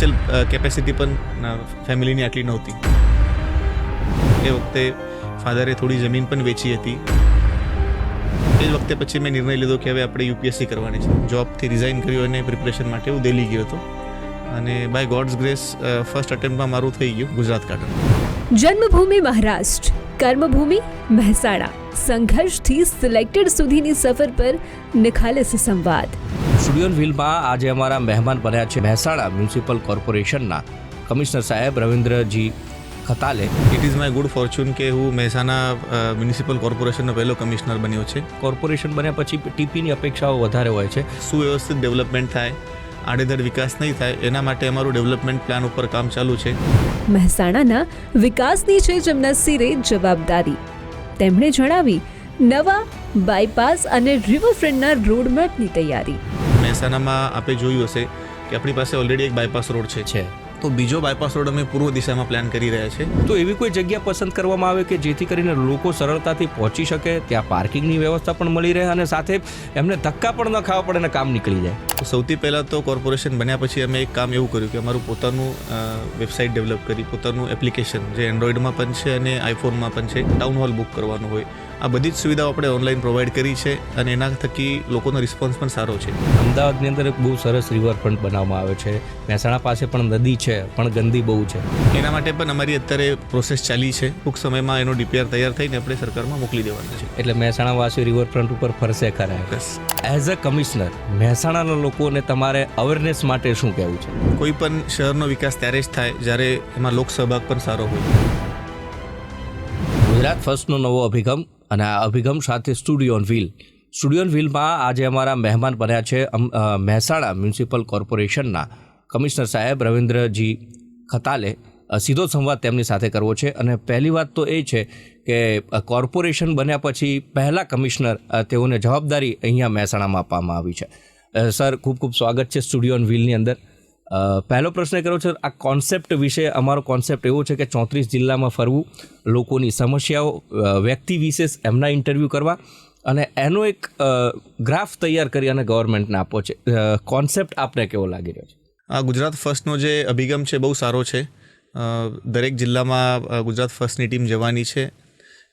Financial capacity પણ ફેમિલીની આટલી નહોતી. એ વખતે ફાધરે થોડી જમીન પણ વેચી હતી. એ જ વખતે પછી મેં નિર્ણય લીધો કે હવે આપણે યુપીએસસી કરવાની છે. જોબથી રિઝાઇન કર્યું અને પ્રિપરેશન માટે હું દિલ્હી ગયો હતો અને બાય ગોડ્સ ગ્રેસ ફર્સ્ટ અટેમ્પ્ટમાં મારું થઈ ગયું ગુજરાત કાઢવાનું. જન્મભૂમિ મહારાષ્ટ્ર, કર્મભૂમિ મહેસાણા, સંઘર્ષથી સિલેક્ટેડ સુધીની સફર પર નિખાલસ સંવાદ. સ્ટુડિયો વ્હીલમાં આજે અમારા મહેમાન બન્યા છે મહેસાણા મ્યુનિસિપલ કોર્પોરેશનના કમિશનર સાહેબ રવિન્દ્રજી Khatale. It is my good fortune કે હું મહેસાણા મ્યુનિસિપલ કોર્પોરેશનનો પહેલો કમિશનર બન્યો છે. કોર્પોરેશન બન્યા પછી ટીપીની અપેક્ષાઓ વધારે હોય છે. સુવ્યવસ્થિત ડેવલપમેન્ટ થાય, આડેધડ વિકાસ નહીં થાય, એના માટે અમારું ડેવલપમેન્ટ પ્લાન ઉપર કામ ચાલુ છે. મહેસાણાના વિકાસની છે જેમના સિરે જવાબદારી. તેમણે જણાવી નવા બાયપાસ અને રિવરફ્રન્ટના રોડમેપની તૈયારી. મહેસાણામાં આપે જોયું હશે કે આપણી પાસે ઓલરેડી એક બાયપાસ રોડ છે. તો બીજો બાયપાસ રોડ અમે પૂર્વ દિશામાં પ્લાન કરી રહ્યા છે. તો એવી કોઈ જગ્યા પસંદ કરવામાં આવે કે જેથી કરીને લોકો સરળતાથી પહોંચી શકે, ત્યાં પાર્કિંગની વ્યવસ્થા પણ મળી રહે અને સાથે એમને ધક્કા પણ ન ખાવા પડે અને કામ નીકળી જાય. તો સૌથી પહેલાં તો કોર્પોરેશન બન્યા પછી અમે એક કામ એવું કર્યું કે અમારું પોતાનું વેબસાઇટ ડેવલપ કરી, પોતાનું એપ્લિકેશન જે એન્ડ્રોઈડમાં પણ છે અને આઈફોનમાં પણ છે. ટાઉન હોલ બુક કરવાનું હોય, આ બધી જ સુવિધાઓ આપણે ઓનલાઈન પ્રોવાઈડ કરી છે અને એના થકી લોકોનો રિસ્પોન્સ પણ સારો છે. અમદાવાદની અંદર એક બહુ સરસ રિવરફ્રન્ટ બનાવવામાં આવે છે. મહેસાણા પાસે પણ નદી છે પણ ગંદી બહુ છે. એના માટે પણ અમારી અત્યારે પ્રોસેસ ચાલી છે. ટૂંક સમયમાં એનો ડીપીઆર તૈયાર થઈને આપણે સરકારમાં મોકલી દેવાના છે. એટલે મહેસાણાવાસીઓ રિવરફ્રન્ટ ઉપર ફરશે ખરા. એઝ અ કમિશનર મહેસાણાના લોકોને તમારે અવેરનેસ માટે શું કહેવું છે? કોઈ પણ શહેરનો વિકાસ ત્યારે જ થાય જ્યારે એમાં લોક સહભાગ પણ સારો હોય. ગુજરાત ફર્સ્ટનો નવો અભિગમ અને આ અભિગમ સાથે studio on wheel. Studio on વ્હીલમાં આજે અમારા મહેમાન બન્યા છે મહેસાણા મ્યુનિસિપલ કોર્પોરેશનના કમિશનર સાહેબ રવિન્દ્રજી ખતાલે. સીધો સંવાદ તેમની સાથે કરવો છે અને પહેલી વાત તો એ છે કે કોર્પોરેશન બન્યા પછી પહેલા કમિશનર તેઓને જવાબદારી અહીંયા મહેસાણામાં આપવામાં આવી છે. સર, ખૂબ ખૂબ સ્વાગત છે સ્ટુડિયો ઓન વ્હીલની અંદર. પહેલો પ્રશ્ન એ કર્યો છે, આ કોન્સેપ્ટ વિશે. અમારો કોન્સેપ્ટ એવો છે કે 34 જિલ્લામાં ફરવું, લોકોની સમસ્યાઓ, વ્યક્તિ વિશેષ એમના ઇન્ટરવ્યૂ કરવા અને એનો એક ગ્રાફ તૈયાર કરી અને ગવર્મેન્ટને આપવો છે. કોન્સેપ્ટ આપને કેવો લાગી રહ્યો છે? આ ગુજરાત ફર્સ્ટનો જે અભિગમ છે બહુ સારો છે. દરેક જિલ્લામાં ગુજરાત ફર્સ્ટની ટીમ જવાની છે.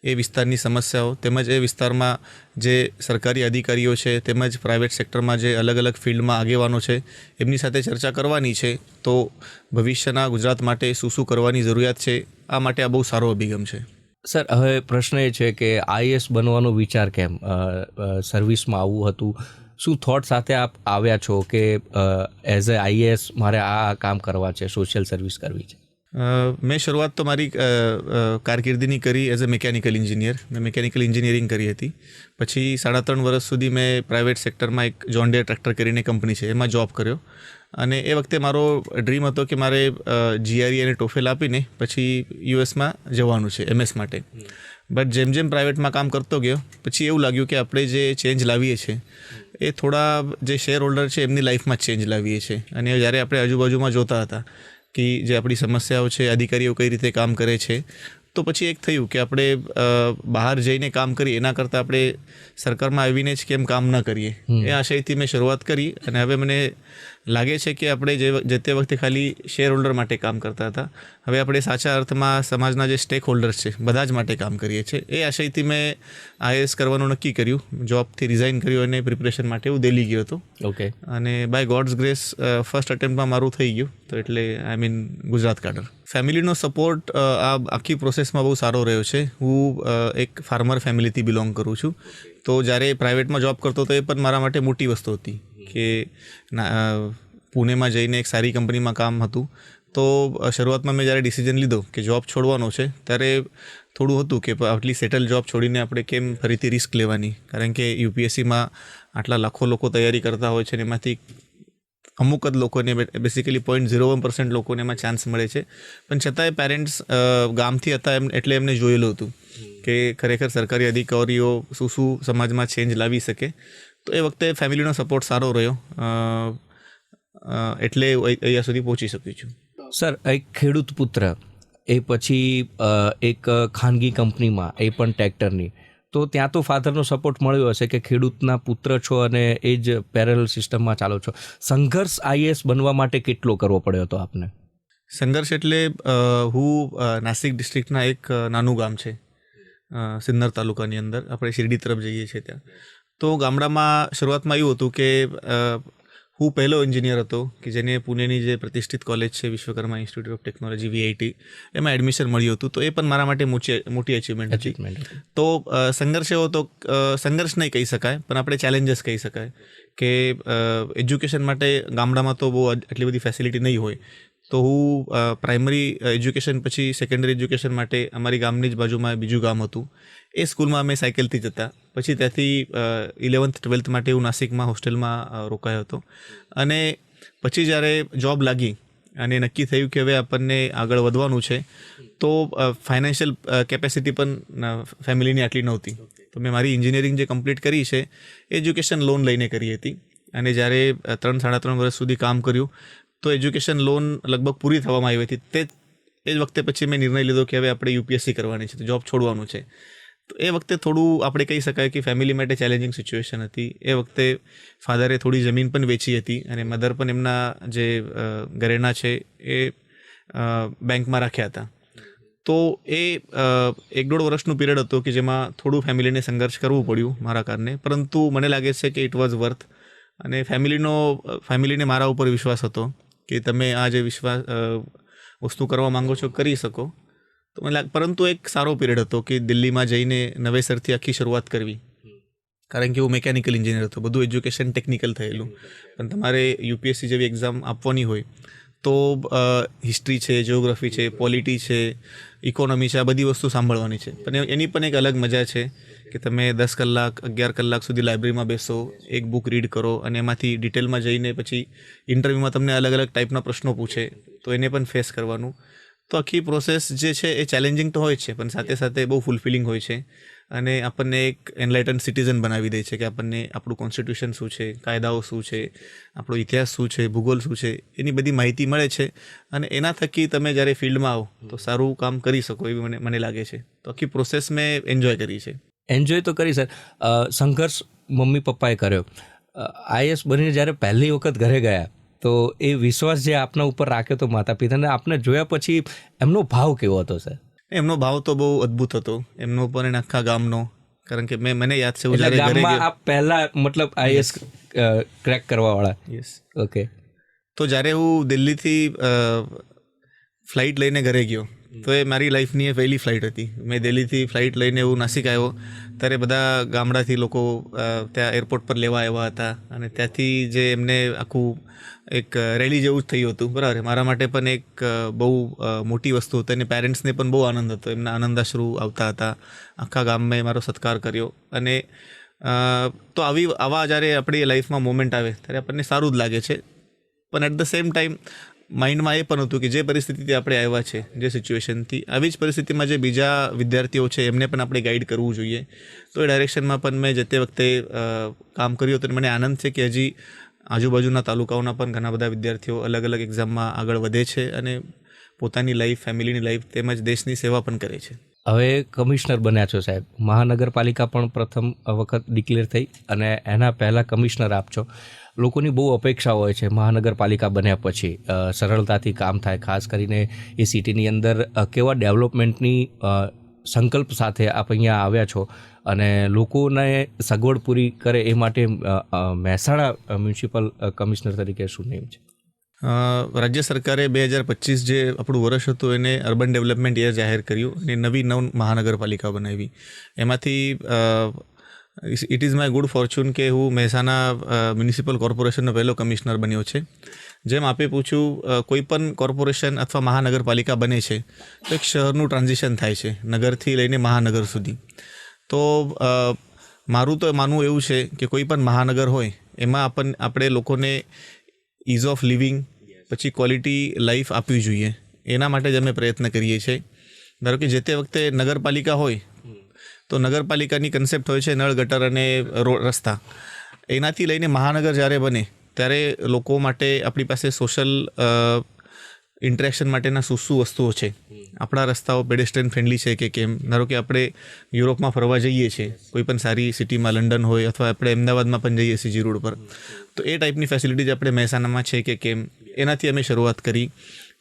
એ વિસ્તારની સમસ્યાઓ તેમજ એ વિસ્તારમાં જે સરકારી અધિકારીઓ છે તેમજ પ્રાઇવેટ સેક્ટરમાં જે અલગ અલગ ફિલ્ડમાં આગેવાનો છે એમની સાથે ચર્ચા કરવાની છે. તો ભવિષ્યના ગુજરાત માટે શું શું કરવાની જરૂરિયાત છે, આ માટે આ બહુ સારો અભિગમ છે. સર, હવે પ્રશ્ન એ છે કે આઈએએસ બનવાનો વિચાર કેમ? સર્વિસમાં આવવું હતું, શું થોટ સાથે આપ આવ્યા છો કે એઝ અ આઈએએસ મારે આ કામ કરવા છે, સોશિયલ સર્વિસ કરવી છે? મેં શરૂઆત તો મારી કારકિર્દીની કરી એઝ અ મિકેનિકલ એન્જિનિયર. મેં મિકેનિકલ એન્જિનિયરિંગ કરી હતી. પછી 3.5 વર્ષ સુધી મેં પ્રાઇવેટ સેક્ટરમાં એક જોન ડીયર ટ્રેક્ટર કરીને કંપની છે એમાં જોબ કર્યો. અને એ વખતે મારો ડ્રીમ હતો કે મારે જીઆરઈ અને ટોફેલ આપીને પછી યુએસમાં જવાનું છે એમએસ માટે. બટ જેમ જેમ પ્રાઇવેટમાં કામ કરતો ગયો પછી એવું લાગ્યું કે આપણે જે ચેન્જ લાવીએ છીએ એ થોડા જે શેર હોલ્ડર છે એમની લાઈફમાં જ ચેન્જ લાવીએ છીએ. અને જ્યારે આપણે આજુબાજુમાં જોતા હતા કે જે આપણી સમસ્યાઓ છે, અધિકારીઓ કઈ રીતે કામ કરે છે, તો પછી એક થયું કે આપણે બહાર જઈને કામ કરીએ એના કરતાં આપણે સરકારમાં આવીને જ કેમ કામ ન કરીએ. એ આશયથી મેં શરૂઆત કરી અને હવે મને લાગે છે કે આપણે જે તે વખતે ખાલી શેર હોલ્ડર માટે કામ કરતા હતા, હવે આપણે સાચા અર્થમાં સમાજના જે સ્ટેક હોલ્ડર્સ છે બધા જ માટે કામ કરીએ છીએ. એ આશયથી મેં આઈએએસ કરવાનું નક્કી કર્યું. જોબથી રિઝાઇન કર્યું અને પ્રિપરેશન માટે હું દિલ્હી ગયો હતો. ઓકે. અને બાય ગોડ્સ ગ્રેસ ફર્સ્ટ અટેમ્પ્ટમાં મારું થઈ ગયું. તો એટલે ગુજરાત કાઢર. ફેમિલીનો સપોર્ટ આ આખી પ્રોસેસમાં બહુ સારો રહ્યો છે. હું એક ફાર્મર ફેમિલીથી બિલોંગ કરું છું. તો જ્યારે પ્રાઇવેટમાં જોબ કરતો હતો એ પણ મારા માટે મોટી વસ્તુ હતી કે પુણેમાં જઈને એક સારી કંપનીમાં કામ હતું. તો શરૂઆતમાં મેં જ્યારે ડિસિઝન લીધો કે જોબ છોડવાનો છે ત્યારે થોડું હતું કે આટલી સેટલ જોબ છોડીને આપણે કેમ ફરીથી રિસ્ક લેવાની, કારણ કે યુપીએસસીમાં આટલા લાખો લોકો તૈયારી કરતા હોય છે અને એમાંથી અમુક જ લોકોને બેસિકલી 0.01% લોકોને એમાં ચાન્સ મળે છે. પણ છતાંય પેરેન્ટ્સ ગામથી હતા એટલે એમને જોયેલું હતું કે ખરેખર સરકારી અધિકારીઓ શું શું સમાજમાં ચેન્જ લાવી શકે. તો એ વખતે ફેમિલીનો સપોર્ટ સારો રહ્યો એટલે અહીંયા સુધી પહોંચી શક્યું છું. સર, એક ખેડૂત પુત્ર એ પછી એક ખાનગી કંપનીમાં, એ પણ ટ્રેક્ટરની, તો ત્યાં તો ફાધરનો સપોર્ટ મળ્યો હશે કે ખેડૂતના પુત્ર છો અને એ જ પેરેલલ સિસ્ટમમાં ચાલો છો. સંઘર્ષ આઈએએસ બનવા માટે કેટલો કરવો પડ્યો હતો આપને? સંઘર્ષ એટલે હું નાસિક ડિસ્ટ્રિક્ટના એક નાનું ગામ છે સિન્નર તાલુકાની અંદર, આપણે શિરડી તરફ જઈએ છીએ ત્યાં. તો ગામડામાં શરૂઆતમાં એવું હતું કે હું પહેલો એન્જિનિયર હતો કે જેને પુણેની જે પ્રતિષ્ઠિત કોલેજ છે Vishwakarma institute of technology VIT, એમાં એડમિશન મળ્યું હતું. તો એ પણ મારા માટે મોટી અચીવમેન્ટ હતી. તો સંઘર્ષ એવો તો સંઘર્ષ નહીં કહી શકાય, પણ આપણે ચેલેન્જીસ કહી શકાય કે એજ્યુકેશન માટે ગામડામાં તો બહુ આટલી બધી ફેસિલિટી નહીં હોય. તો હું પ્રાઇમરી એજ્યુકેશન પછી સેકન્ડરી એજ્યુકેશન માટે અમારી ગામની જ બાજુમાં બીજું ગામ હતું, એ સ્કૂલમાં અમે સાયકલથી જતા. પછી ત્યાંથી 11th 12th માટે હું નાસિકમાં હોસ્ટેલમાં રોકાયો હતો. અને પછી જ્યારે જોબ લાગી અને નક્કી થયું કે હવે આપણને આગળ વધવાનું છે, તો ફાઇનાન્શિયલ કેપેસિટી પણ ફેમિલીની આટલી નહોતી. તો મેં મારી એન્જિનિયરિંગ જે કમ્પ્લીટ કરી છે એજ્યુકેશન લોન લઈને કરી હતી. અને જ્યારે 3-3.5 વર્ષ સુધી કામ કર્યું તો એજ્યુકેશન લોન લગભગ પૂરી થવામાં આવી હતી. એ જ વખતે પછી મેં નિર્ણય લીધો કે હવે આપણે UPSC કરવાની છે, તો જોબ છોડવાનું છે. તો એ વખતે થોડું આપણે કહી શકાય કે ફેમિલી માટે ચેલેન્જિંગ સિચ્યુએશન હતી. એ વખતે ફાધરે થોડી જમીન પણ વેચી હતી અને મધર પણ એમના જે ઘરેણાં છે એ બેંકમાં રાખ્યા હતા. તો એ 1-1.5 વર્ષનું પીરિયડ હતો કે જેમાં થોડું ફેમિલીને સંઘર્ષ કરવું પડ્યું મારા કારણે, પરંતુ મને લાગે છે કે ઇટ વોઝ વર્થ. અને ફેમિલીને મારા ઉપર વિશ્વાસ હતો કે તમે આ જે વસ્તુ કરવા માંગો છો કરી શકો. તો મને પરંતુ એક સારો પીરિયડ હતો કે દિલ્હીમાં જઈને નવેસરથી આખી શરૂઆત કરવી, કારણ કે હું મિકેનિકલ એન્જિનિયર હતો, બધું એજ્યુકેશન ટેકનિકલ થયેલું. પણ તમારે UPSC જેવી એક્ઝામ આપવાની હોય તો હિસ્ટ્રી છે, જિયોગ્રાફી છે, પોલિટી છે, ઇકોનોમી છે, આ બધી વસ્તુ સાંભળવાની છે. પણ એની પણ એક અલગ મજા છે કે તમે 10 કલાક 11 કલાક સુધી લાઇબ્રેરીમાં બેસો, એક બુક રીડ કરો અને એમાંથી ડિટેલમાં જઈને પછી ઇન્ટરવ્યૂમાં તમને અલગ અલગ ટાઈપના પ્રશ્નો પૂછે તો એને પણ ફેસ કરવાનું. તો આખી પ્રોસેસ જે છે એ ચેલેન્જિંગ તો હોય છે, પણ સાથે સાથે બહુ ફૂલફિલિંગ હોય છે અને આપણને એક એનલાઇટન સિટીઝન બનાવી દે છે કે આપણને આપણું કોન્સ્ટિટ્યુશન શું છે, કાયદાઓ શું છે, આપણો ઇતિહાસ શું છે, ભૂગોળ શું છે, એની બધી માહિતી મળે છે. અને એના થકી તમે જ્યારે ફિલ્ડમાં આવો તો સારું કામ કરી શકો એવી મને લાગે છે. તો આખી પ્રોસેસ મેં એન્જોય કરી છે. એન્જોય તો કરી સર. સંઘર્ષ મમ્મી પપ્પાએ કર્યો. IAS બનીને જ્યારે પહેલી વખત ઘરે ગયા તો એ વિશ્વાસ જે આપના ઉપર રાખ્યો હતો માતા પિતાને, આપને જોયા પછી એમનો ભાવ કેવો હતો સર? એમનો ભાવ તો બહુ અદ્ભુત હતો, એમનો પણ આખા ગામનો. કારણ કે મને યાદ છે એટલે ગામમાં આપ પહેલા મતલબ IAS ક્રેક કરવાવાળા? યસ. ઓકે. તો જ્યારે હું દિલ્હીથી ફ્લાઇટ લઈને ઘરે ગયો તો એ મારી લાઈફની એ પહેલી ફ્લાઇટ હતી. મેં દિલ્હીથી ફ્લાઇટ લઈને હું નાસિક આવ્યો ત્યારે બધા ગામડાથી લોકો ત્યાં એરપોર્ટ પર લેવા આવ્યા હતા અને ત્યાંથી જે એમને આખું એક રેલી જેવું જ થયું હતું. બરાબર, મારા માટે પણ એક બહુ મોટી વસ્તુ હતી અને પેરેન્ટ્સને પણ બહુ આનંદ હતો, એમના આનંદાશ્રુ આવતા હતા. આખા ગામમાં મારો સત્કાર કર્યો. અને તો આવા જ્યારે આપણી લાઈફમાં મોમેન્ટ આવે ત્યારે આપણને સારું જ લાગે છે. પણ એટ ધ સેમ ટાઈમ માઇન્ડમાં એ પણ હતું કે જે પરિસ્થિતિથી આપણે આવ્યા છે, જે સિચ્યુએશનથી, આવી જ પરિસ્થિતિમાં જે બીજા વિદ્યાર્થીઓ છે એમને પણ આપણે ગાઈડ કરવું જોઈએ. તો એ ડાયરેક્શનમાં પણ મેં જે તે વખતે કામ કર્યું હતું. મને આનંદ છે કે હજી આજુબાજુના તાલુકાઓના પણ ઘણા બધા વિદ્યાર્થીઓ અલગ અલગ એક્ઝામમાં આગળ વધે છે અને પોતાની લાઈફ, ફેમિલીની લાઈફ તેમજ દેશની સેવા પણ કરે છે. હવે કમિશનર બન્યા છો સાહેબ, મહાનગરપાલિકા પણ પ્રથમ વખત ડિક્લેર થઈ અને એના પહેલાં કમિશનર આપ છો. લોકોની બહુ અપેક્ષા હોય છે મહાનગરપાલિકા બન્યા પછી સરળતાથી કામ થાય, ખાસ કરીને એ સિટીની અંદર કેવા ડેવલપમેન્ટની સંકલ્પ સાથે આપ અહીંયા આવ્યા છો અને લોકોને સગવડ પૂરી કરે એ માટે મહેસાણા મ્યુનિસિપલ કમિશનર તરીકે શું નેમ છે? રાજ્ય સરકારે 2025 જે આપણું વર્ષ હતું એને અર્બન ડેવલપમેન્ટ યર જાહેર કર્યું અને નવી મહાનગરપાલિકા બનાવી. એમાંથી it is my good fortune કે હું મહેસાણા મ્યુનિસિપલ કોર્પોરેશનનો પહેલો કમિશનર બન્યો છે. જેમ આપે પૂછ્યું, કોઈ પણ કોર્પોરેશન અથવા મહાનગરપાલિકા બને છે તો એક શહેરનું ટ્રાન્ઝિશન થાય છે નગરથી લઈને મહાનગર સુધી. તો મારું તો માનવું એવું છે કે કોઈ પણ મહાનગર હોય એમાં આપણે લોકોને ઇઝ ઓફ લિવિંગ પછી ક્વોલિટી લાઈફ આપવી જોઈએ. એના માટે જ અમે પ્રયત્ન કરીએ છીએ. ધારો કે જે તે વખતે નગરપાલિકા હોય તો નગરપાલિકાની કન્સેપ્ટ હોય છે નળ, ગટર અને રસ્તા. એનાથી લઈને મહાનગર જ્યારે બને ત્યારે લોકો માટે આપણી પાસે સોશિયલ ઇન્ટરેક્શન માટેના શું વસ્તુઓ છે, આપણા રસ્તાઓ પેડેસ્ટ્રિયન ફ્રેન્ડલી છે કે કેમ. ધારો કે આપણે યુરોપમાં ફરવા જઈએ છીએ, કોઈ પણ સારી સિટીમાં, લંડન હોય અથવા આપણે અમદાવાદમાં પણ જઈએ સીજી રોડ પર, તો એ ટાઈપની ફેસિલિટીઝ આપણે મહેસાણામાં છે કે કેમ, એનાથી અમે શરૂઆત કરી.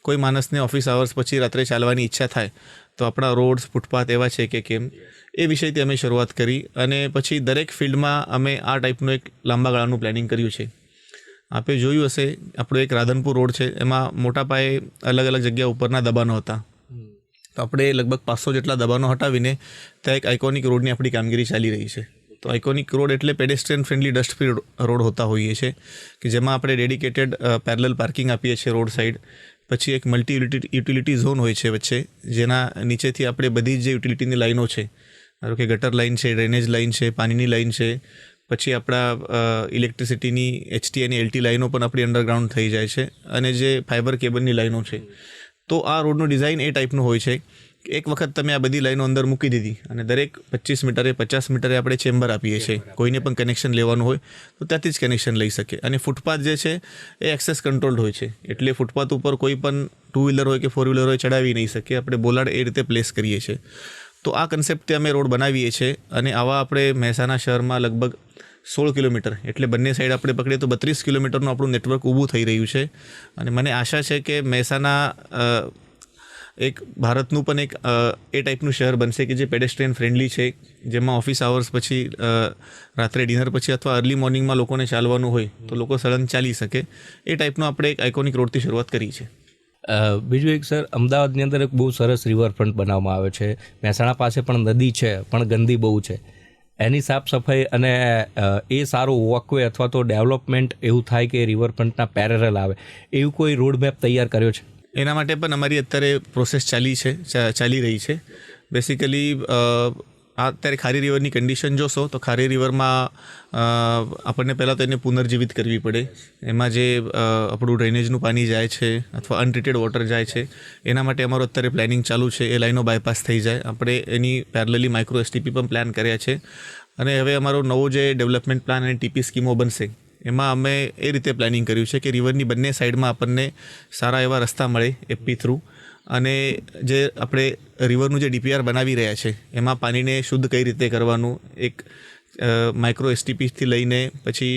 કોઈ માણસને ઓફિસ આવર્સ પછી રાત્રે ચાલવાની ઈચ્છા થાય તો આપણા રોડ્સ, ફૂટપાથ એવા છે કે કેમ, એ વિષયથી અમે શરૂઆત કરી. અને પછી દરેક ફિલ્ડમાં અમે આ ટાઈપનું એક લાંબા ગાળાનું પ્લાનિંગ કર્યું છે. આપે જોયું હશે, આપણો એક રાધનપુર રોડ છે, એમાં મોટા પાયે અલગ અલગ જગ્યા ઉપરના દબાણો હતા. તો આપણે લગભગ 500 જેટલા દબાણો હટાવીને ત્યાં એક આઇકોનિક રોડની આપણી કામગીરી ચાલી રહી છે. તો આઇકોનિક રોડ એટલે પેડેસ્ટ્રિયન ફ્રેન્ડલી ડસ્ટ ફ્રી રોડ હોતા હોઈએ છીએ, કે જેમાં આપણે ડેડિકેટેડ પેરેલલ પાર્કિંગ આપીએ છીએ રોડ સાઈડ. પછી એક મલ્ટી યુટિલિટી ઝોન હોય છે વચ્ચે, જેના નીચેથી આપણે બધી જ જે યુટિલિટીની લાઈનો છે, ધારો કે ગટર લાઇન છે, ડ્રેનેજ લાઇન છે, પાણીની લાઇન છે, પછી આપણા ઇલેક્ટ્રિસિટીની HT અને LT લાઈનો પણ આપણી અંડરગ્રાઉન્ડ થઈ જાય છે, અને જે ફાઇબર કેબલની લાઈનો છે. તો આ રોડનું ડિઝાઇન એ ટાઈપનું હોય છે કે એક વખત તમે આ બધી લાઈનો અંદર મૂકી દીધી અને દરેક 25 મીટરે 50 મીટરે આપણે ચેમ્બર આપીએ છીએ. કોઈને પણ કનેક્શન લેવાનું હોય તો ત્યાંથી જ કનેક્શન લઈ શકે. અને ફૂટપાથ જે છે એ એક્સેસ કંટ્રોલ્ડ હોય છે, એટલે ફૂટપાથ ઉપર કોઈ પણ 2 વ્હીલર હોય કે 4 વ્હીલર હોય ચડાવી નહીં શકે. આપણે બોલાડ એ રીતે પ્લેસ કરીએ છીએ. તો આ કન્સેપ્ટથી અમે રોડ બનાવીએ છીએ. અને આવા આપણે મહેસાણા શહેરમાં લગભગ 16 કિલોમીટર, એટલે બંને સાઈડ આપણે પકડીએ તો 32 કિલોમીટરનું આપણું નેટવર્ક ઊભું થઈ રહ્યું છે. અને મને આશા છે કે મહેસાણા એક ભારતનું પણ એક એ ટાઈપનું શહેર બનશે કે જે પેડેસ્ટ્રિયન ફ્રેન્ડલી છે, જેમાં ઓફિસ આવર્સ પછી રાત્રે ડિનર પછી અથવા અર્લી મોર્નિંગમાં લોકોને ચાલવાનું હોય તો લોકો સળંગ ચાલી શકે. એ ટાઈપનો આપણે એક આઇકોનિક રોડથી શરૂઆત કરી છે. બીજું એક સર, અમદાવાદની અંદર એક બહુ સરસ રિવરફ્રન્ટ બનાવવામાં આવે છે. મહેસાણા પાસે પણ નદી છે, પણ ગંદી બહુ છે. એની સાફ સફાઈ અને એ સારું વોકવે અથવા તો ડેવલપમેન્ટ એવું થાય કે રિવરફ્રન્ટના પેરેરલ આવે, એવું કોઈ રોડ મેપ તૈયાર કર્યો છે? એના માટે પણ અમારી અત્યારે પ્રોસેસ ચાલી રહી છે. બેસિકલી અત્યારે ખારી રિવરની કન્ડિશન જોશો તો ખારી રિવરમાં આપણને પહેલાં તો એને પુનર્જીવિત કરવી પડે. એમાં જે આપણું ડ્રેનેજનું પાણી જાય છે અથવા અનટ્રીટેડ વોટર જાય છે, એના માટે અમારું અત્યારે પ્લાનિંગ ચાલુ છે. એ લાઈનો બાયપાસ થઈ જાય. આપણે એની પેરેલલી માઇક્રો STP પણ પ્લાન કર્યા છે. અને હવે અમારો નવો જે ડેવલપમેન્ટ પ્લાન અને TP સ્કીમો બનશે, એમાં અમે એ રીતે પ્લાનિંગ કર્યું છે કે રિવરની બંને સાઈડમાં આપણને સારા એવા રસ્તા મળે FP થ્રુ. અને જે આપણે રિવરનું જે DPR બનાવી રહ્યા છે એમાં પાણીને શુદ્ધ કઈ રીતે કરવાનું, એક માઇક્રો STPથી લઈને પછી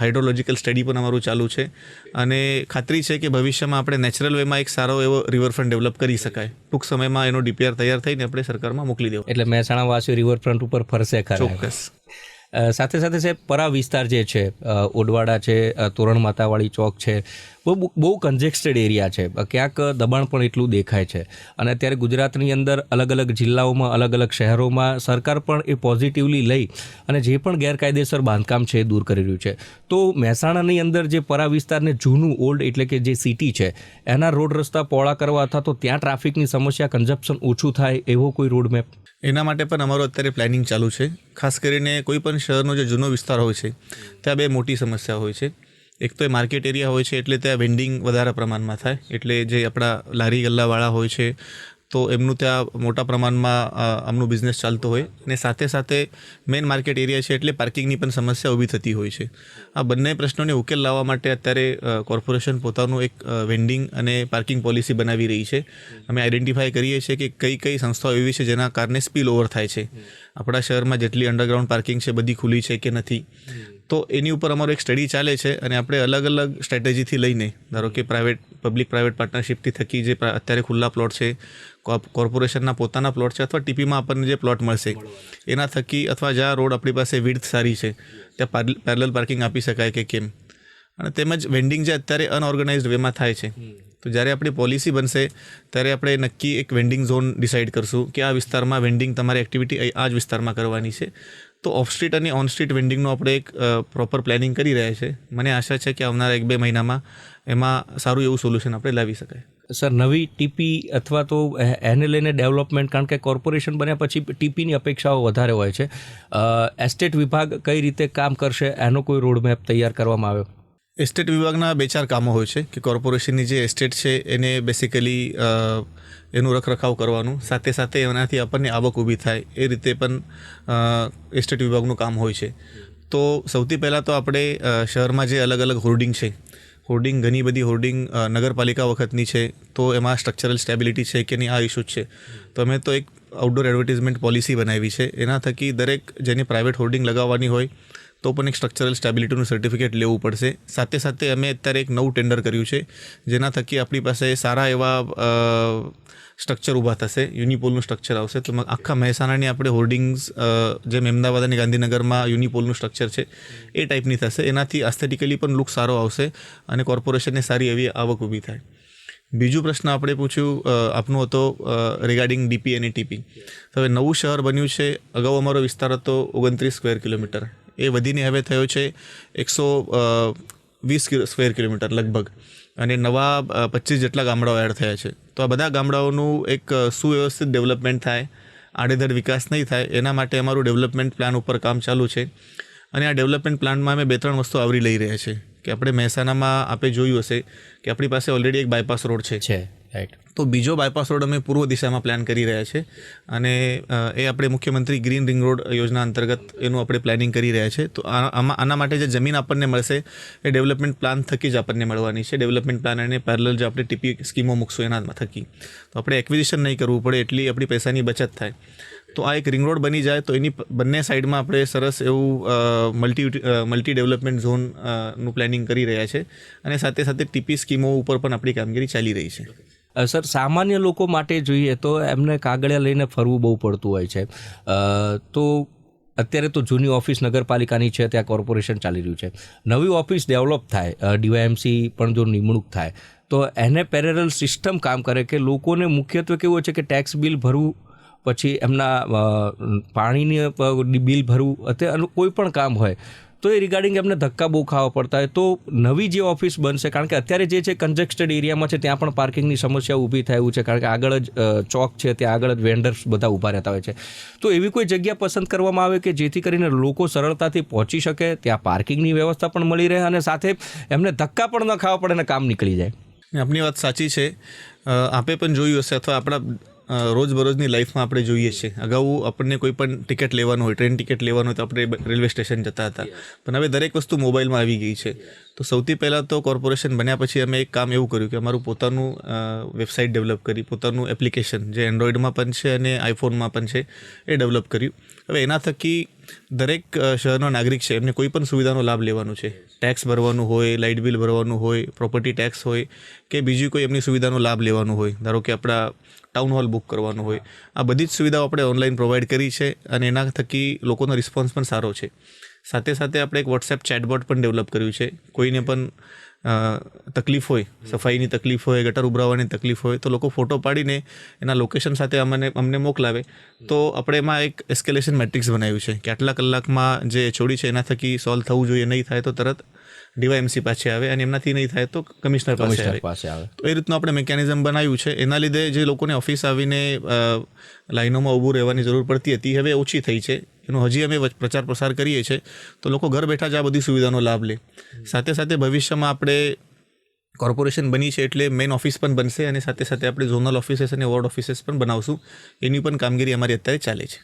હાઇડ્રોલોજિકલ સ્ટડી પણ અમારું ચાલુ છે. અને ખાતરી છે કે ભવિષ્યમાં આપણે નેચરલ વેમાં એક સારો એવો રિવરફ્રન્ટ ડેવલપ કરી શકાય. ટૂંક સમયમાં એનો DPR તૈયાર થઈને આપણે સરકારમાં મોકલી દેવો. એટલે મહેસાણાવાસીઓ રિવરફ્રન્ટ ઉપર ફરશે ખરા? ચોક્કસ. સાથે સાથે સાહેબ, પરા વિસ્તાર જે છે, ઓડવાડા છે, તોરણ માતાવાળી ચોક છે, બહુ કન્જેસ્ટેડ એરિયા છે. ક્યાંક દબાણ પણ એટલું દેખાય છે. અને અત્યારે ગુજરાતની અંદર અલગ અલગ જિલ્લાઓમાં, અલગ અલગ શહેરોમાં સરકાર પણ એ પોઝિટિવલી લઈ અને જે પણ ગેરકાયદેસર બાંધકામ છે એ દૂર કરી રહ્યું છે. તો મહેસાણાની અંદર જે પરા વિસ્તારને જૂનું ઓલ્ડ એટલે કે જે સિટી છે એના રોડ રસ્તા પહોળા કરવા અથવા તો ત્યાં ટ્રાફિકની સમસ્યા, કન્ઝપ્શન ઓછું થાય એવો કોઈ રોડ મેપ? એના માટે પણ અમારું અત્યારે પ્લાનિંગ ચાલુ છે. ખાસ કરીને કોઈ પણ શહેરનો જે જૂનો વિસ્તાર હોય છે ત્યાં 2 મોટી સમસ્યા હોય છે. એક તો એ માર્કેટ એરિયા હોય છે, એટલે ત્યાં વેન્ડિંગ વધારે પ્રમાણમાં થાય. એટલે જે આપણા લારી ગલ્લાવાળા હોય છે તો એમનું ત્યાં મોટા પ્રમાણમાં આમનું બિઝનેસ ચાલતો હોય. અને સાથે સાથે મેઇન માર્કેટ એરિયા છે એટલે પાર્કિંગની પણ સમસ્યા ઊભી થતી હોય છે. આ બંને પ્રશ્નોને ઉકેલ લાવવા માટે અત્યારે કોર્પોરેશન પોતાનું એક વેન્ડિંગ અને પાર્કિંગ પોલિસી બનાવી રહી છે. અમે આઈડેન્ટિફાય કરીએ છીએ કે કઈ સંસ્થાઓ એવી છે જેના કારણે સ્પીલ ઓવર થાય છે. આપણા શહેરમાં જેટલી અંડરગ્રાઉન્ડ પાર્કિંગ છે બધી ખુલ્લી છે કે નથી, તો એની ઉપર અમારો એક સ્ટડી ચાલે છે. અને આપણે અલગ અલગ સ્ટ્રેટેજીથી લઈને, ધારો કે પબ્લિક પ્રાઇવેટ પાર્ટનરશિપથી થકી જે અત્યારે ખુલ્લા પ્લોટ છે, કોર્પોરેશનના પોતાના પ્લોટ છે, અથવા TPમાં આપણને જે પ્લોટ મળશે એના થકી, અથવા જ્યાં રોડ આપણી પાસે વિડ્થ સારી છે ત્યાં પેરેલલ પાર્કિંગ આપી શકાય કે કેમ. અને તેમજ વેન્ડિંગ જે અત્યારે અનઓર્ગેનાઇઝડ વેમાં થાય છે, તો જ્યારે આપણી પોલિસી બનશે ત્યારે આપણે નક્કી એક વેન્ડિંગ ઝોન ડિસાઇડ કરશું કે આ વિસ્તારમાં વેન્ડિંગ, તમારી એક્ટિવિટી આ જ વિસ્તારમાં કરવાની છે. તો ઓફ સ્ટ્રીટ અને ઓન સ્ટ્રીટ વેન્ડિંગનું આપણે એક પ્રોપર પ્લાનિંગ કરી રહ્યા છે. મને આશા છે કે આવનારા 1-2 મહિનામાં એમાં સારું એવું સોલ્યુશન આપણે લાવી શકાય. સર, નવી TP અથવા તો એને લઈને ડેવલપમેન્ટ, કારણ કે કોર્પોરેશન બન્યા પછી TPની અપેક્ષાઓ વધારે હોય છે. એસ્ટેટ વિભાગ કઈ રીતે કામ કરશે એનો કોઈ રોડમેપ તૈયાર કરવામાં આવ્યો? એસ્ટેટ વિભાગના 2-4 કામો હોય છે કે કોર્પોરેશનની જે એસ્ટેટ છે એને બેસિકલી એનું રખરખાવ કરવાનું, સાથે સાથે એનાથી આપણને આવક ઊભી થાય એ રીતે પણ એસ્ટેટ વિભાગનું કામ હોય છે. તો સૌથી પહેલાં તો આપણે શહેરમાં જે અલગ અલગ હોર્ડિંગ છે, હોર્ડિંગ ઘણી બધી હોર્ડિંગ નગરપાલિકા વખતની છે, તો એમાં સ્ટ્રક્ચરલ સ્ટેબિલિટી છે કે નહીં આ ઇસ્યુ છે. તો અમે તો એક આઉટડોર એડવર્ટિઝમેન્ટ પોલિસી બનાવી છે. એના થકી દરેક જેની પ્રાઇવેટ હોર્ડિંગ લગાવવાની હોય તો પણ એક સ્ટ્રક્ચરલ સ્ટેબિલિટીનું સર્ટિફિકેટ લેવું પડશે. સાથે સાથે અમે અત્યારે એક નવું ટેન્ડર કર્યું છે, જેના થકી આપણી પાસે સારા એવા સ્ટ્રક્ચર ઊભા થશે, યુનિપોલનું સ્ટ્રક્ચર આવશે. તો આખા મહેસાણાની આપણે હોર્ડિંગ્સ જેમ અમદાવાદ અને ગાંધીનગરમાં યુનિપોલનું સ્ટ્રક્ચર છે એ ટાઈપની થશે. એનાથી એસ્થેટિકલી પણ લુક સારો આવશે અને કોર્પોરેશનને સારી એવી આવક ઊભી થાય. બીજું પ્રશ્ન આપણે પૂછ્યું આપનો હતો રિગાર્ડિંગ ડીપી અને ટીપી. હવે નવું શહેર બન્યું છે. અગાઉ અમારો વિસ્તાર હતો 29 સ્ક્વેર કિલોમીટર, એ વધીને હવે થયો છે 120 સ્ક્વેર કિલોમીટર લગભગ, અને નવા 25 જેટલા ગામડાઓ એડ થયા છે. તો આ બધા ગામડાઓનું એક સુવ્યવસ્થિત ડેવલપમેન્ટ થાય, આડેધડ વિકાસ નહીં થાય, એના માટે અમારું ડેવલપમેન્ટ પ્લાન ઉપર કામ ચાલુ છે. અને આ ડેવલપમેન્ટ પ્લાનમાં અમે 2-3 વસ્તુ આવરી લઈ રહ્યા છે કે આપણે મહેસાણામાં આપણે જોયું હશે કે આપણી પાસે ઓલરેડી એક બાયપાસ રોડ છે. રાઈટ. તો બીજો બાયપાસ રોડ અમે પૂર્વ દિશામાં પ્લાન કરી રહ્યા છે, અને એ આપણે મુખ્યમંત્રી ગ્રીન રિંગ રોડ યોજના અંતર્ગત એનું આપણે પ્લાનિંગ કરી રહ્યા છે. તો આના માટે જે જમીન આપણને મળશે એ ડેવલપમેન્ટ પ્લાન થકી જ આપણને મળવાની છે. ડેવલપમેન્ટ પ્લાન અને પેરેલલ જે આપણે ટીપી સ્કીમો મૂકશું એના થકી, તો આપણે એક્વિઝિશન નહીં કરવું પડે, એટલી આપણી પૈસાની બચત થાય. તો આ એક રિંગ રોડ બની જાય તો એની બંને સાઈડમાં આપણે સરસ એવું મલ્ટી ડેવલપમેન્ટ ઝોનનું પ્લાનિંગ કરી રહ્યા છે, અને સાથે સાથે ટીપી સ્કીમો ઉપર પણ આપણી કામગીરી ચાલી રહી છે. સર, સામાન્ય લોકો માટે જોઈએ તો એમને કાગળિયા લઈને ફરવું બહુ પડતું હોય છે. તો અત્યારે તો જૂની ઓફિસ નગરપાલિકાની છે, ત્યાં કોર્પોરેશન ચાલી રહ્યું છે. નવી ઓફિસ ડેવલપ થાય, ડીવાયએમસી પણ જો નિમણૂક થાય તો એને પેરેલલ સિસ્ટમ કામ કરે કે લોકોને મુખ્યત્વે કેવું હોય છે કે ટેક્સ બિલ ભરવું, પછી એમના પાણીની બિલ ભરવું, અત્યારે કોઈ પણ કામ હોય તો એ રિગાર્ડિંગ એમને ધક્કા બહુ ખાવા પડતા હોય. તો નવી જે ઓફિસ બનશે, કારણ કે અત્યારે જે છે કન્જેસ્ટેડ એરિયામાં છે, ત્યાં પણ પાર્કિંગની સમસ્યા ઊભી થાય એવું છે, કારણ કે આગળ જ ચોક છે, ત્યાં આગળ જ વેન્ડર્સ બધા ઊભા રહેતા હોય છે. તો એવી કોઈ જગ્યા પસંદ કરવામાં આવે કે જેથી કરીને લોકો સરળતાથી પહોંચી શકે, ત્યાં પાર્કિંગની વ્યવસ્થા પણ મળી રહે અને સાથે એમને ધક્કા પણ ન ખાવા પડે અને કામ નીકળી જાય. આપની વાત સાચી છે. આપે પણ જોયું હશે અથવા આપણા રોજબરોજની લાઈફમાં આપણે જોઈએ છીએ. અગાઉ આપણને કોઈ પણ ટિકિટ લેવાનું હોય, ટ્રેન ટિકિટ લેવાનું હોય તો આપણે રેલવે સ્ટેશન જતા હતા, પણ હવે દરેક વસ્તુ મોબાઈલમાં આવી ગઈ છે. તો સૌથી પહેલાં તો કોર્પોરેશન બન્યા પછી અમે એક કામ એવું કર્યું કે અમારું પોતાનું વેબસાઇટ ડેવલપ કરી, પોતાનું એપ્લિકેશન જે એન્ડ્રોઈડમાં પણ છે અને આઈફોનમાં પણ છે એ ડેવલપ કર્યું. હવે એના થકી દરેક શહેરનો નાગરિક છે એમને કોઈ પણ સુવિધાનો લાભ લેવાનો છે, ટેક્સ ભરવાનું હોય, લાઇટ બિલ ભરવાનું હોય, પ્રોપર્ટી ટેક્સ હોય કે બીજી કોઈ એમની સુવિધાનો લાભ લેવાનો હોય, ધારો કે આપણા ટાઉન હોલ બુક કરવાનો હોય, આ બધી જ સુવિધાઓ આપણે ઓનલાઈન પ્રોવાઈડ કરી છે, અને એના થકી લોકોનો રિસ્પોન્સ પણ સારો છે. સાથે સાથે આપણે એક વોટ્સએપ ચેટબોટ પણ ડેવલપ કર્યું છે. કોઈને પણ તકલીફ હોય, સફાઈની તકલીફ હોય, ગટર ઉભરાવાની તકલીફ હોય, તો લોકો ફોટો પાડીને એના લોકેશન સાથે અમને મોકલાવે, તો આપણે એમાં એક એસ્કેલેશન મેટ્રિક્સ બનાવ્યું છે કે આટલા કલાકમાં જે છોડી છે એના થકી સોલ્વ થવું જોઈએ, નહીં થાય તો તરત ડીવાયએમસી પાસે આવે, અને એમનાથી નહીં થાય તો કમિશનર પાસે આવે. તો એ રીતનું આપણે મિકેનિઝમ બનાવ્યું છે. એના લીધે જે લોકોને ઓફિસ આવીને લાઈનોમાં ઊભું રહેવાની જરૂર પડતી હતી, હવે ઓછી થઈ છે. એનો હજી અમે પ્રચાર પ્રસાર કરીએ છીએ, તો લોકો ઘર બેઠા જ આ બધી સુવિધાનો લાભ લે. સાથે સાથે ભવિષ્યમાં આપણે કોર્પોરેશન બની છે એટલે મેઇન ઓફિસ પણ બનશે, અને સાથે સાથે આપણે ઝોનલ ઓફિસીસ અને વોર્ડ ઓફિસીસ પણ બનાવશું. એની પણ કામગીરી અમારી અત્યારે ચાલે છે.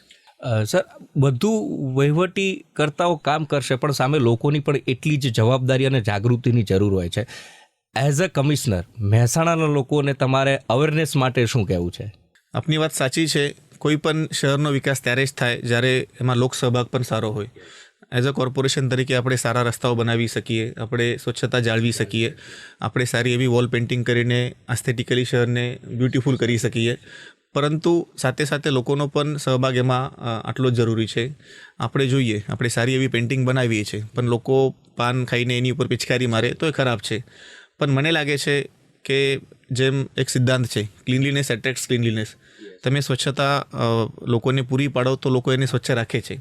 સર, બધું વહીવટી કરતાઓ કામ કરશે, પણ સામે લોકોની પણ એટલી જ જવાબદારી અને જાગૃતિની જરૂર હોય છે. એઝ અ કમિશનર, મહેસાણાના લોકોને તમારે અવેરનેસ માટે શું કહેવું છે? આપની વાત સાચી છે. કોઈ પણ શહેરનો વિકાસ ત્યારે જ થાય જ્યારે એમાં લોક સહભાગ પણ સારો હોય. એઝ અ કોર્પોરેશન તરીકે આપણે સારા રસ્તાઓ બનાવી શકીએ, આપણે સ્વચ્છતા જાળવી શકીએ, આપણે સારી એવી વોલ પેઇન્ટિંગ કરીને એસ્થેટિકલી શહેરને બ્યુટિફુલ કરી શકીએ, પરંતુ સાથે સાથે લોકોનો પણ સહભાગ એમાં આટલો જ જરૂરી છે. આપણે જોઈએ, આપણે સારી એવી પેઇન્ટિંગ બનાવીએ છીએ, પણ લોકો પાન ખાઈને એની ઉપર પિચકારી મારે તો એ ખરાબ છે. પણ મને લાગે છે કે જેમ એક સિદ્ધાંત છે, ક્લીનલીનેસ એટ્રેક્ટ્સ ક્લીનલીનેસ. તમે સ્વચ્છતા લોકોને પૂરી પાડો તો લોકો એને સ્વચ્છ રાખે છે.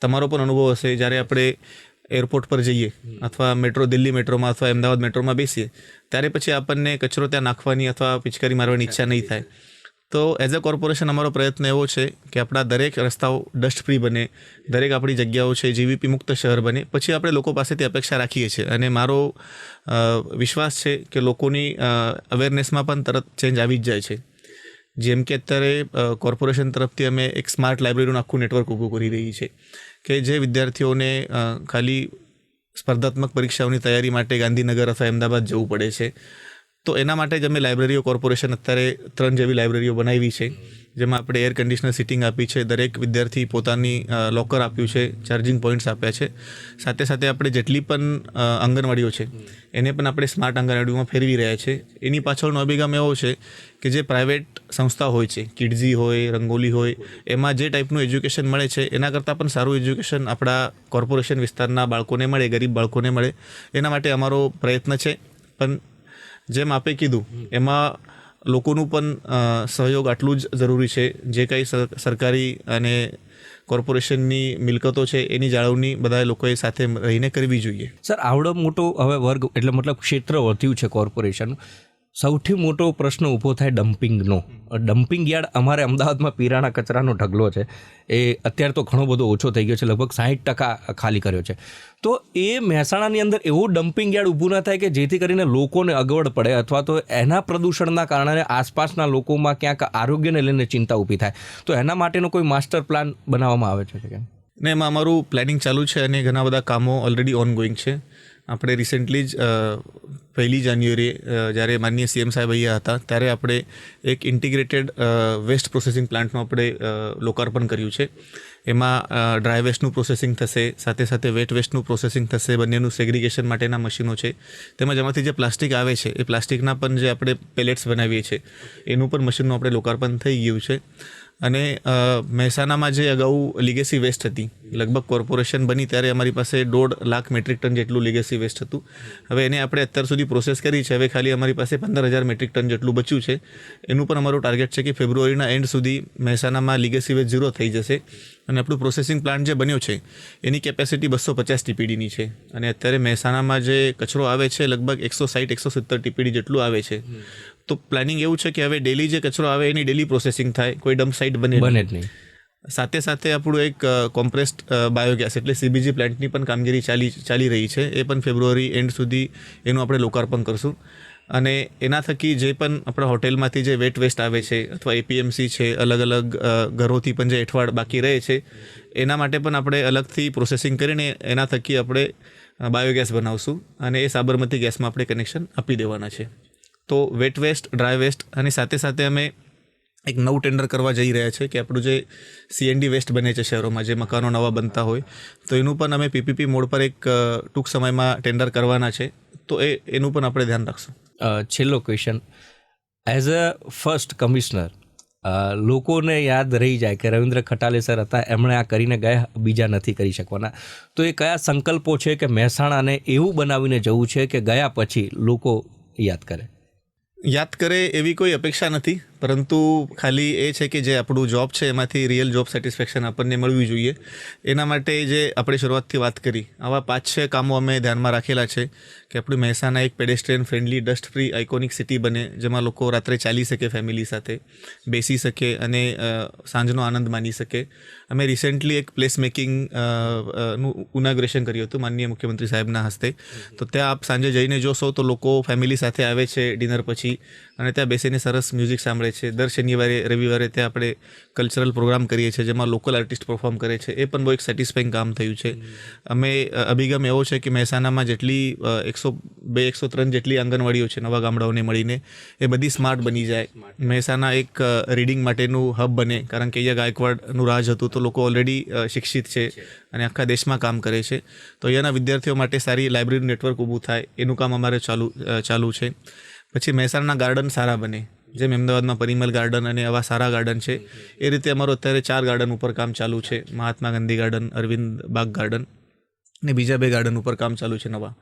તમારો પણ અનુભવ હશે, જ્યારે આપણે એરપોર્ટ પર જઈએ અથવા દિલ્હી મેટ્રોમાં અથવા અમદાવાદ મેટ્રોમાં બેસીએ, ત્યારે પછી આપણને કચરો ત્યાં નાખવાની અથવા પિચકારી મારવાની ઈચ્છા નહીં થાય. તો એઝ અ કોર્પોરેશન અમારો પ્રયત્ન એવો છે કે આપણા દરેક રસ્તાઓ ડસ્ટ ફ્રી બને, દરેક આપણી જગ્યાઓ છે જીવીપી મુક્ત શહેર બને. પછી આપણે લોકો પાસેથી અપેક્ષા રાખીએ છીએ, અને મારો વિશ્વાસ છે કે લોકોની અવેરનેસમાં પણ તરત ચેન્જ આવી જ જાય છે. જેમ કે અત્યારે કોર્પોરેશન તરફથી અમે એક સ્માર્ટ લાઇબ્રેરીનું આખું નેટવર્ક ઊભું કરી રહી છે કે જે વિદ્યાર્થીઓને ખાલી સ્પર્ધાત્મક પરીક્ષાઓની તૈયારી માટે ગાંધીનગર અથવા અમદાવાદ જવું પડે છે. તો એના માટે જ અમે લાઇબ્રેરીઓ કોર્પોરેશન અત્યારે 3 જેવી લાઇબ્રેરીઓ બનાવી છે, જેમાં આપણે એર કન્ડિશનર સિટિંગ આપી છે, દરેક વિદ્યાર્થી પોતાની લોકર આપ્યું છે, ચાર્જિંગ પોઈન્ટ્સ આપ્યા છે. સાથે સાથે આપણે જેટલી પણ આંગણવાડીઓ છે એને પણ આપણે સ્માર્ટ આંગણવાડીઓમાં ફેરવી રહ્યા છે. એની પાછળનો અભિગમ એવો છે કે જે પ્રાઇવેટ સંસ્થા હોય છે, કિડઝી હોય, રંગોલી હોય, એમાં જે ટાઈપનું એજ્યુકેશન મળે છે એના કરતાં પણ સારું એજ્યુકેશન આપણા કોર્પોરેશન વિસ્તારના બાળકોને મળે, ગરીબ બાળકોને મળે, એના માટે અમારો પ્રયત્ન છે. પણ જેમ આપે કીધું એમાં લોકોનું પણ સહયોગ આટલું જ જરૂરી છે. જે કંઈ સરકારી અને કોર્પોરેશનની મિલકતો છે એની જાળવણી બધા લોકોએ સાથે રહીને કરવી જોઈએ. સર, આવડો મોટો હવે વર્ગ એટલે મતલબ ક્ષેત્ર વધ્યું છે કોર્પોરેશન, સૌથી મોટો પ્રશ્ન ઊભો થાય ડમ્પિંગનો. ડમ્પિંગ યાર્ડ અમારે અમદાવાદમાં પીરાણા કચરાનો ઢગલો છે, એ અત્યારે તો ઘણો બધો ઓછો થઈ ગયો છે, લગભગ 60% ખાલી કર્યો છે. તો એ મહેસાણાની અંદર એવું ડમ્પિંગ યાર્ડ ઊભું ના થાય કે જેથી કરીને લોકોને અગવડ પડે અથવા તો એના પ્રદૂષણના કારણે આસપાસના લોકોમાં ક્યાંક આરોગ્યને લઈને ચિંતા ઊભી થાય. તો એના માટેનો કોઈ માસ્ટર પ્લાન બનાવવામાં આવે છે કે? ને એમાં અમારું પ્લાનિંગ ચાલુ છે અને ઘણા બધા કામો ઓલરેડી ઓનગોઈંગ છે. આપણે રિસેન્ટલી જ 1 જાન્યુઆરીએ જ્યારે માનનીય CM સાહેબ અહીંયા હતા ત્યારે આપણે એક ઇન્ટિગ્રેટેડ વેસ્ટ પ્રોસેસિંગ પ્લાન્ટનું આપણે લોકાર્પણ કર્યું છે. એમાં ડ્રાય વેસ્ટનું પ્રોસેસિંગ થશે, સાથે સાથે વેટ વેસ્ટનું પ્રોસેસિંગ થશે, બંનેનું સેગ્રિગેશન માટેના મશીનો છે. તેમજ એમાંથી જે પ્લાસ્ટિક આવે છે એ પ્લાસ્ટિકના પણ જે આપણે પેલેટ્સ બનાવીએ છીએ એનું પણ મશીનનું આપણે લોકાર્પણ થઈ ગયું છે. અને મહેસાણામાં જે અગાઉ લીગેસી વેસ્ટ હતી, લગભગ કોર્પોરેશન બની ત્યારે અમારી પાસે 1.5 લાખ મેટ્રિક ટન જેટલું લીગેસી વેસ્ટ હતું. હવે એને આપણે અત્યાર સુધી પ્રોસેસ કરી છે. હવે ખાલી અમારી પાસે 15,000 મેટ્રિક ટન જેટલું બચ્યું છે. એનું પણ અમારું ટાર્ગેટ છે કે ફેબ્રુઆરીના એન્ડ સુધી મહેસાણામાં લીગેસી વેસ્ટ 0 થઈ જશે. અને આપણું પ્રોસેસિંગ પ્લાન્ટ જે બન્યો છે એની કેપેસિટી 250 TPDની છે. અને અત્યારે મહેસાણામાં જે કચરો આવે છે લગભગ 160-170 TPD જેટલું આવે છે. તો પ્લાનિંગ એવું છે કે હવે ડેલી જે કચરો આવે એની ડેલી પ્રોસેસિંગ થાય, કોઈ ડમ્પ સાઇટ બને જ નહીં. સાથે સાથે આપણું એક કોમ્પ્રેસ્ડ બાયોગેસ એટલે CBG પ્લાન્ટની પણ કામગીરી ચાલી રહી છે. એ પણ ફેબ્રુઆરી એન્ડ સુધી એનું આપણે લોકાર્પણ કરશું. અને એના થકી જે પણ આપણા હોટેલમાંથી જે વેટ વેસ્ટ આવે છે અથવા APMC છે, અલગ અલગ ઘરોથી પણ જે એઠવાડ બાકી રહે છે એના માટે પણ આપણે અલગથી પ્રોસેસિંગ કરીને એના થકી આપણે બાયોગેસ બનાવશું અને એ સાબરમતી ગેસમાં આપણે કનેક્શન આપી દેવાના છે. તો વેટ વેસ્ટ, ડ્રાય વેસ્ટ અને સાથે સાથે અમે એક નવું ટેન્ડર કરવા જઈ રહ્યા છે કે આપણું જે CND વેસ્ટ બને છે શહેરોમાં, જે મકાનો નવા બનતા હોય, તો એનું પણ અમે PPP મોડ પર એક ટૂંક સમયમાં ટેન્ડર કરવાના છે. તો એનું પણ આપણે ધ્યાન રાખશું. છેલ્લો question, as a first commissioner, લોકોને યાદ રહી જાય કે રવિન્દ્ર ખટાલે સર હતા, એમણે આ કરીને ગયા, બીજા નથી કરી શકવાના. તો એ કયા સંકલ્પો છે કે મહેસાણાને એવું બનાવીને જવું છે કે ગયા પછી લોકો યાદ કરે એવી કોઈ અપેક્ષા નથી, પરંતુ ખાલી એ છે કે જે આપણું જોબ છે એમાંથી રિયલ જોબ સેટિસ્ફેક્શન આપણને મળવી જોઈએ. એના માટે જે આપણે શરૂઆતથી વાત કરી, આવા 5-6 કામો અમે ધ્યાનમાં રાખેલા છે કે આપણું મહેસાણા એક pedestrian friendly, dust free, iconic city બને, જેમાં લોકો રાત્રે ચાલી શકે, ફેમિલી સાથે બેસી શકે અને સાંજનો આનંદ માણી શકે. અમે રિસેન્ટલી એક પ્લેસ મેકિંગ નું ઇનોગ્રેશન કર્યું હતું માનનીય મુખ્યમંત્રી સાહેબના હસ્તે. તો ત્યાં આપ સાંજે જઈને જોશો તો લોકો ફેમિલી સાથે આવે છે ડિનર પછી અને ત્યાં બેસીને સરસ મ્યુઝિક સાંભળે છે. દર શનિવારે રવિવારે ત્યાં આપણે કલ્ચરલ પ્રોગ્રામ કરીએ છીએ જેમાં લોકલ આર્ટિસ્ટ પરફોર્મ કરે છે. એ પણ બહુ એક સેટિસ્ફાઈંગ કામ થયું છે. અમે અભિગમ એવો છે કે મહેસાણામાં જેટલી 102-103 જેટલી આંગણવાડીઓ છે નવા ગામડાઓને મળીને, એ બધી સ્માર્ટ બની જાય. મહેસાણા એક રીડિંગ માટેનું હબ બને, કારણ કે અહીંયા ગાયકવાડનું રાજ હતું તો લોકો ઓલરેડી શિક્ષિત છે અને આખા દેશમાં કામ કરે છે. તો અહીંયાના વિદ્યાર્થીઓ માટે સારી લાઇબ્રેરી નેટવર્ક ઊભું થાય, એનું કામ અમારે ચાલુ છે. પછી મહેસાણાના ગાર્ડન સારા બને, જેમ અમદાવાદમાં પરિમલ ગાર્ડન અને આવા સારા ગાર્ડન છે એ રીતે અમારું અત્યારે 4 ગાર્ડન ઉપર કામ ચાલુ છે. મહાત્મા ગાંધી ગાર્ડન, અરવિંદ બાગ ગાર્ડન ને બીજા 2 ગાર્ડન ઉપર કામ ચાલુ છે નવા.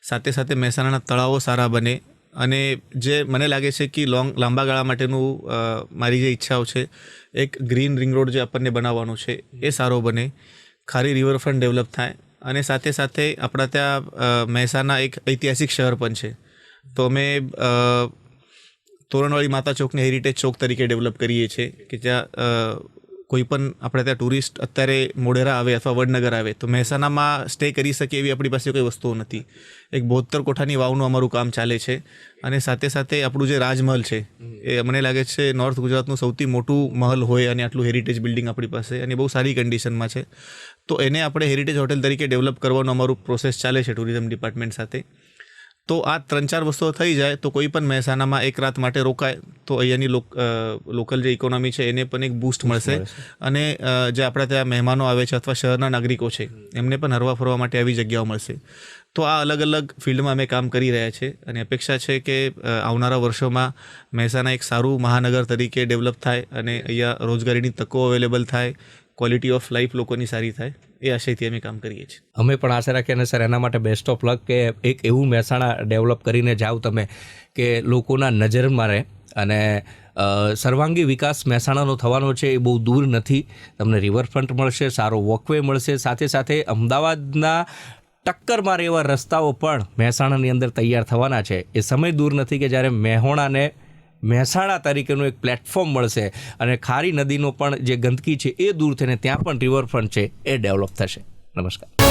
સાથે સાથે મહેસાણાના તળાવો સારા બને અને જે મને લાગે છે કે લાંબા ગાળા માટેનું મારી જે ઈચ્છાઓ છે, એક ગ્રીન રિંગ રોડ જે આપણને બનાવવાનો છે એ સારો બને, ખારી રિવરફ્રન્ટ ડેવલપ થાય અને સાથે સાથે આપણા ત્યાં મહેસાણા એક ઐતિહાસિક શહેર પણ છે. તો અમે તોરણવાળી માતા ચોકને હેરિટેજ ચોક તરીકે ડેવલપ કરીએ છીએ કે જ્યાં કોઈ પણ આપણે ત્યાં ટુરિસ્ટ અત્યારે મોઢેરા આવે અથવા વડનગર આવે તો મહેસાણામાં સ્ટે કરી શકે એવી આપણી પાસે કોઈ વસ્તુઓ નથી. એક 72 કોઠાની વાવનું અમારું કામ ચાલે છે અને સાથે સાથે આપણું જે રાજમહલ છે એ મને લાગે છે નોર્થ ગુજરાતનું સૌથી મોટું મહલ હોય અને આટલું હેરિટેજ બિલ્ડિંગ આપણી પાસે અને બહુ સારી કન્ડિશનમાં છે. તો એને આપણે હેરિટેજ હોટેલ તરીકે ડેવલપ કરવાનું અમારું પ્રોસેસ ચાલે છે ટુરિઝમ ડિપાર્ટમેન્ટ સાથે. તો આ 3-4 વસ્તુઓ થઈ જાય તો કોઈ પણ મહેસાણામાં એક રાત માટે રોકાય તો અહીંયાની લોકલ જે ઇકોનોમી છે એને પણ એક બૂસ્ટ મળશે અને જે આપણા ત્યાં મહેમાનો આવે છે અથવા શહેરના નાગરિકો છે એમને પણ હરવા ફરવા માટે આવી જગ્યાઓ મળશે. તો આ અલગ અલગ ફિલ્ડમાં અમે કામ કરી રહ્યા છે અને અપેક્ષા છે કે આવનારા વર્ષોમાં મહેસાણા એક સારું મહાનગર તરીકે ડેવલપ થાય અને અહીંયા રોજગારીની તકો અવેલેબલ થાય, ક્વોલિટી ઓફ લાઈફ લોકોની સારી થાય એ આશયથી અમે કામ કરીએ છીએ. અમે પણ આશા રાખીએ અને સર એના માટે બેસ્ટ ઓફ લક કે એક એવું મહેસાણા ડેવલપ કરીને જાઓ તમે કે લોકોના નજરમાં રહે અને સર્વાંગી વિકાસ મહેસાણાનો થવાનો છે એ બહુ દૂર નથી. તમને રિવરફ્રન્ટ મળશે, સારો વોકવે મળશે, સાથે સાથે અમદાવાદના ટક્કરમાં રહેવા રસ્તાઓ પણ મહેસાણાની અંદર તૈયાર થવાના છે. એ સમય દૂર નથી કે જ્યારે મેહોણાને મહેસાણા તરીકેનું એક પ્લેટફોર્મ મળશે અને ખારી નદીનો પણ જે ગંદકી છે એ દૂર થઈને ત્યાં પણ રિવરફ્રન્ટ છે એ ડેવલપ થશે. નમસ્કાર.